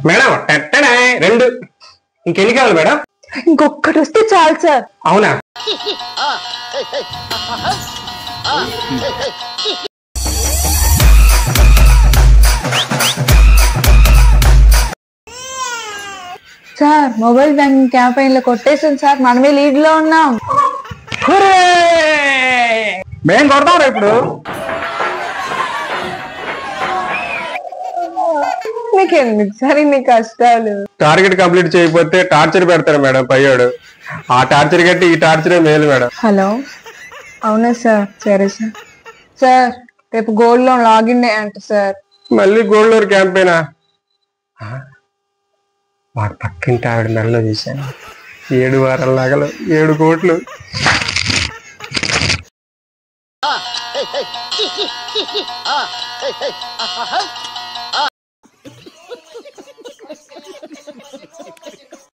Madam టెట్టనే 2 ఇంకెన్ని కావాలి madam? ఇంకొకటి వస్తే చాలు సార్. అవునా? సార్ మొబైల్ బ్యాంకింగ్ క్యాంపెయిన్ లో కొట్టేసాం సార్, మనమే లీడ్ లో ఉన్నాం. మేం కొడతాం ఇప్పుడు. నీకెందుకు సార్ ఇన్ని కష్టాలు? టార్గెట్ కంప్లీట్ చేయకపోతే టార్చర్ పెడతారు మేడం పయ్యాడు. ఆ టార్చర్ కంటే ఈ టార్చరే మేలు మేడం. హలో, అవునా సార్? సరే సార్. సార్ రేపు గోల్డ్ లోన్ లాగిన్ అంట సార్. మళ్ళీ గోల్డ్ లోన్ క్యాంపెయినా? వాడు పక్కింటి ఆవిడ మెడలో తీశాను 7 వారాల నగలు 7 కోట్లు.